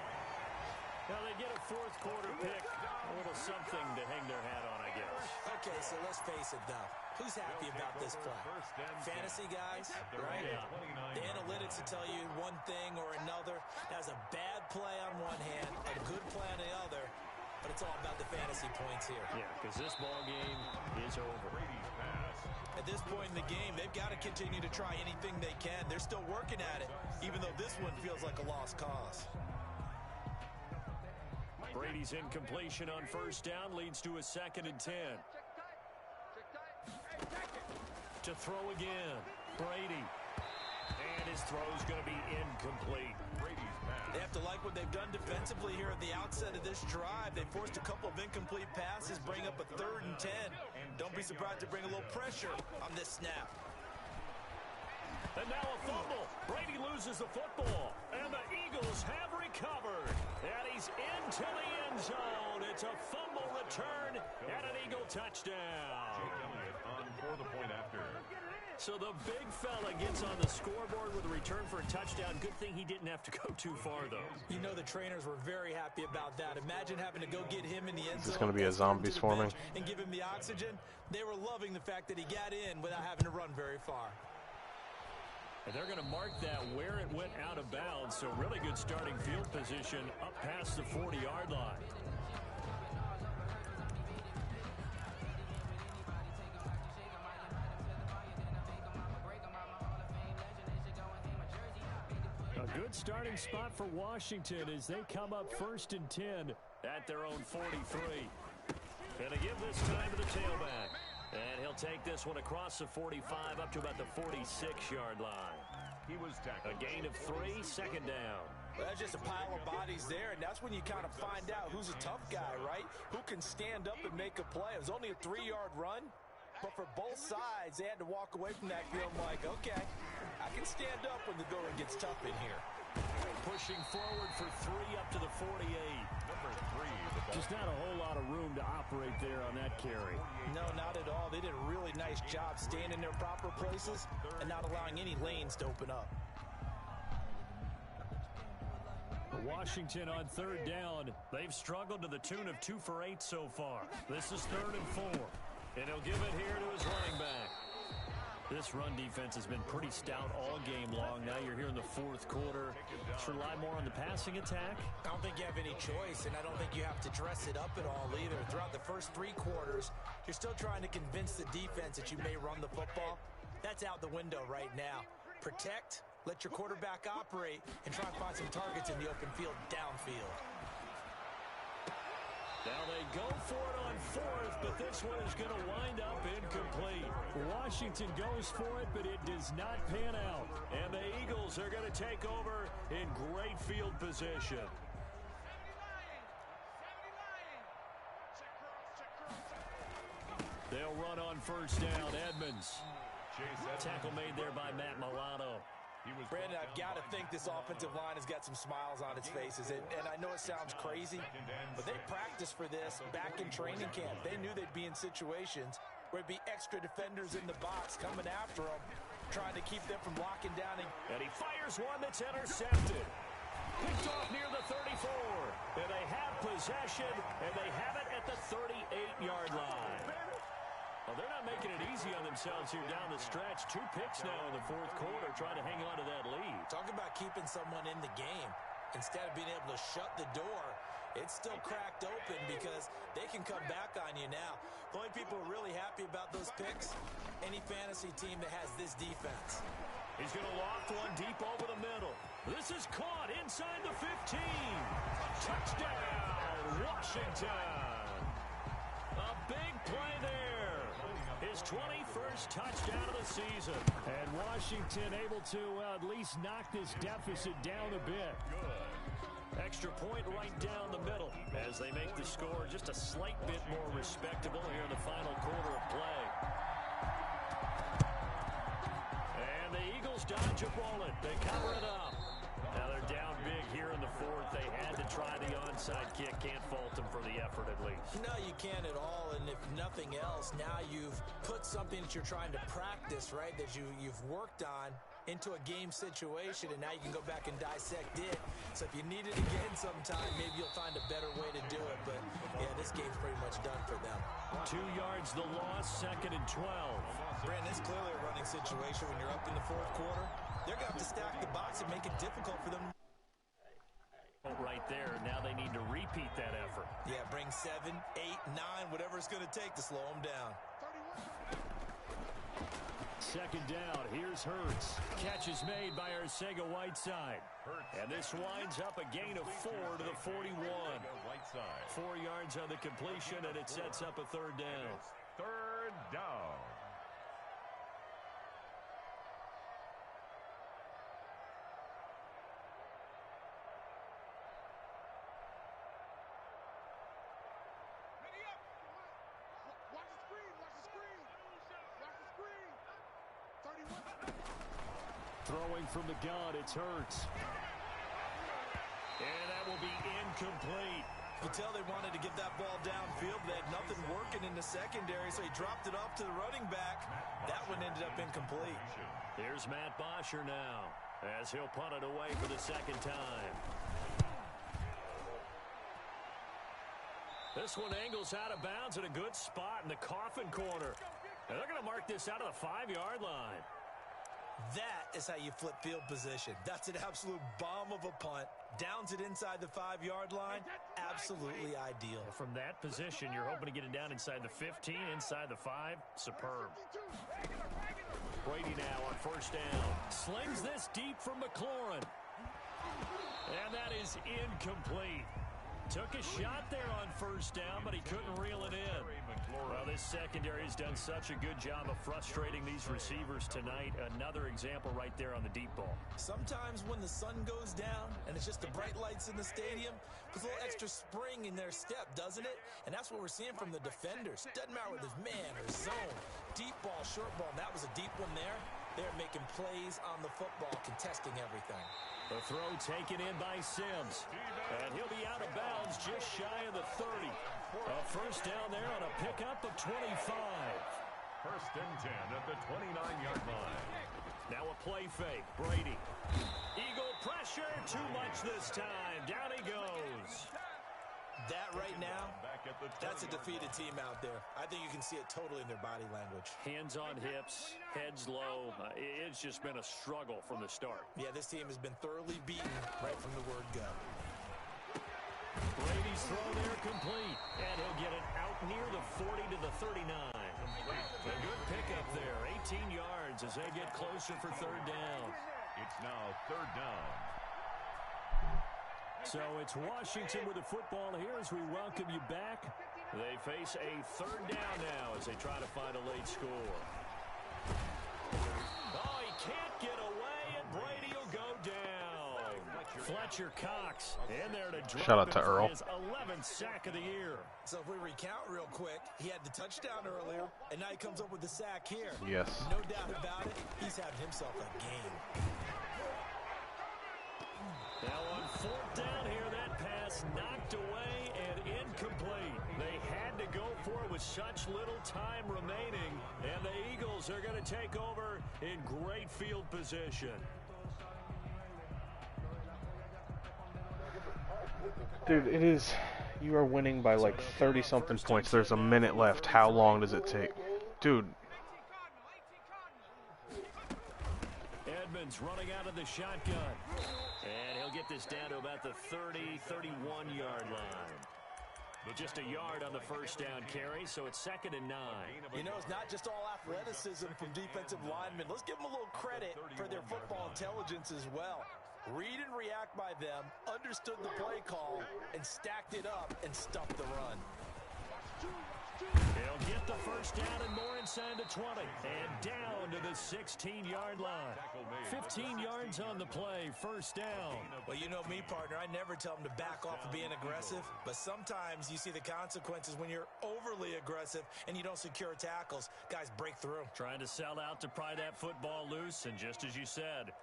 Now they get a fourth quarter pick, a little something to hang their hat on, I guess. Okay, so let's face it, though. Who's happy about this play? Fantasy guys, right? The analytics will tell you one thing or another. That's a bad play on one hand, a good play on the other. But it's all about the fantasy points here. Yeah, because this ball game is over. At this point in the game, they've got to continue to try anything they can. They're still working at it, even though this one feels like a lost cause. Brady's incompletion on first down leads to a 2nd and 10. To throw again, Brady. And his throw's going to be incomplete. They have to like what they've done defensively here at the outset of this drive. They forced a couple of incomplete passes, bring up a 3rd and 10. Don't be surprised to bring a little pressure on this snap. And now a fumble. Brady loses the football. And the Eagles have recovered. And he's into the end zone. It's a fumble return and an Eagle touchdown. On for the point after. So the big fella gets on the scoreboard with a return for a touchdown. Good thing he didn't have to go too far, though. You know the trainers were very happy about that. Imagine having to go get him in the end zone. Is this going to be a zombie swarming? And give him the oxygen. They were loving the fact that he got in without having to run very far. And they're going to mark that where it went out of bounds. So really good starting field position up past the 40-yard line. A good starting spot for Washington as they come up 1st and 10 at their own 43. Going to give this time to the tailback. And he'll take this one across the 45 up to about the 46-yard line. He was tackled. A gain of 3, second down. Well, that's just a pile of bodies there, and that's when you kind of find out who's a tough guy, right? Who can stand up and make a play. It was only a 3-yard run, but for both sides, they had to walk away from that field like, okay, I can stand up when the going gets tough in here. Pushing forward for 3 up to the 48. Number 3. Just not a whole lot of room to operate there on that carry. No, not at all. They did a really nice job staying in their proper places and not allowing any lanes to open up. Washington on 3rd down. They've struggled to the tune of 2 for 8 so far. This is 3rd and 4. And he'll give it here to his running back. This run defense has been pretty stout all game long. Now you're here in the 4th quarter. Let's rely more on the passing attack. I don't think you have any choice, and I don't think you have to dress it up at all either. Throughout the first 3 quarters, you're still trying to convince the defense that you may run the football. That's out the window right now. Protect, let your quarterback operate, and try and find some targets in the open field downfield. Now they go for it on 4th, but this one is going to wind up incomplete. Washington goes for it, but it does not pan out. And the Eagles are going to take over in great field position. They'll run on 1st down. Edmonds. Tackle made there by Matt Milano. Brandon, I've got to think this offensive line has got some smiles on its faces. And I know it sounds crazy, but they practiced for this back in training camp. They knew they'd be in situations where it'd be extra defenders in the box coming after them, trying to keep them from locking down. And he fires one that's intercepted. Picked off near the 34. And they have possession, and they have it at the 38-yard line. Well, they're not making it easy on themselves here down the stretch. 2 picks now in the 4th quarter, trying to hang on to that lead. Talk about keeping someone in the game. Instead of being able to shut the door, it's still cracked open because they can come back on you now. The only people who are really happy about those picks, any fantasy team that has this defense. He's going to loft one deep over the middle. This is caught inside the 15. Touchdown, Washington. A big play there. His 21st touchdown of the season. And Washington able to at least knock this deficit down a bit. Good. Extra point right down the middle as they make the score just a slight bit more respectable here in the final quarter of play. And the Eagles dodge a bullet. They cover it up. Now they're down big here in the 4th. They had to try the onside kick. Can't fault them for the effort at least. No, you can't at all. And if nothing else, now you've put something that you're trying to practice, right, that you've worked on into a game situation, and now you can go back and dissect it. So if you need it again sometime, maybe you'll find a better way to do it. But, yeah, this game's pretty much done for them. 2 yards the loss, 2nd and 12. Brandon, it's clearly a running situation when you're up in the 4th quarter. They're going to have to stack the box and make it difficult for them. Right there. Now they need to repeat that effort. Yeah, bring 7, 8, 9, whatever it's going to take to slow them down. 2nd down. Here's Hurts. Catch is made by Arcega-Whiteside. And this winds up a gain of 4 to the 41. 4 yards on the completion, and it sets up a 3rd down. 3rd down. Throwing from the gun, it's Hurts. And that will be incomplete. You can tell they wanted to get that ball downfield. They had nothing working in the secondary, so he dropped it off to the running back. That one ended up incomplete. Here's Matt Bosher now, as he'll punt it away for the 2nd time. This one angles out of bounds at a good spot in the coffin corner. And they're going to mark this out of the 5-yard line. That is how you flip field position. That's an absolute bomb of a punt. Downs it inside the 5-yard line. Absolutely ideal. From that position, you're hoping to get it down inside the 15, inside the 5. Superb. Brady now on 1st down. Slings this deep from McLaurin. And that is incomplete. Took a shot there on first down, but he couldn't reel it in. Well, this secondary has done such a good job of frustrating these receivers tonight. Another example right there on the deep ball. Sometimes when the sun goes down and it's just the bright lights in the stadium, puts a little extra spring in their step, doesn't it? And that's what we're seeing from the defenders. Doesn't matter whether it's man or zone, deep ball, short ball. And that was a deep one there. They're making plays on the football, contesting everything. The throw taken in by Sims. And he'll be out of bounds just shy of the 30. A first down there on a pickup of 25. First and 10 at the 29-yard line. Now a play fake. Brady. Eagle pressure. Too much this time. Down he goes. That right now, that's a defeated team out there. I think you can see it totally in their body language. Hands on hips, heads low. It's just been a struggle from the start. Yeah, this team has been thoroughly beaten right from the word go. Brady's throw there complete, and he'll get it out near the 40 to the 39. A good pickup there, 18 yards as they get closer for third down. It's now third down. So it's Washington with the football here as we welcome you back. They face a third down now as they try to find a late score. Oh, he can't get away, and Brady will go down. Fletcher Cox in there to drop Shout out to him for Earl. his 11th sack of the year. So if we recount real quick, he had the touchdown earlier, and now he comes up with the sack here. Yes. No doubt about it, he's having himself a game. Now on fourth down here, that pass knocked away and incomplete. They had to go for it with such little time remaining, and the Eagles are going to take over in great field position. Dude, it is. You are winning by like 30-something points. There's a minute left. How long does it take? Dude. Edmonds running out of the shotgun. And he'll get this down to about the 30, 31-yard line. But just a yard on the first down carry, so it's 2nd and 9. You know, it's not just all athleticism from defensive linemen. Let's give them a little credit for their football intelligence as well. Read and react by them, understood the play call, and stacked it up and stuffed the run. He'll get the first down and more inside the 20. And down to the 16-yard line. 15 yards on the play, first down. Well, you know me, partner. I never tell them to back off of being aggressive. But sometimes you see the consequences when you're overly aggressive and you don't secure tackles. Guys break through. Trying to sell out to pry that football loose. And just as you said,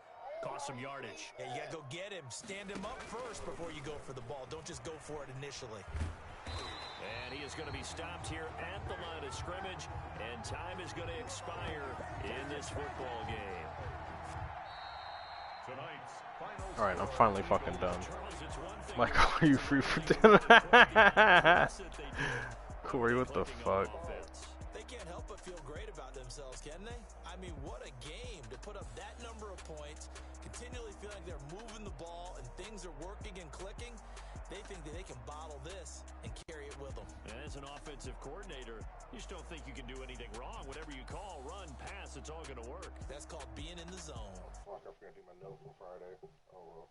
cost some yardage. Yeah, you got to go get him. Stand him up first before you go for the ball. Don't just go for it initially. And he is going to be stopped here at the line of scrimmage, and time is going to expire in this football game. All right, I'm finally fucking done. Michael, are you free for dinner? Corey, what the fuck? They can't help but feel great about themselves, can they? I mean, what a game to put up that number of points, continually feel like they're moving the ball and things are working and clicking. They think that they can bottle this and carry it with them. And as an offensive coordinator, you just don't think you can do anything wrong. Whatever you call, run, pass, it's all going to work. That's called being in the zone. Fuck, I forgot to do my note for Friday. Oh well.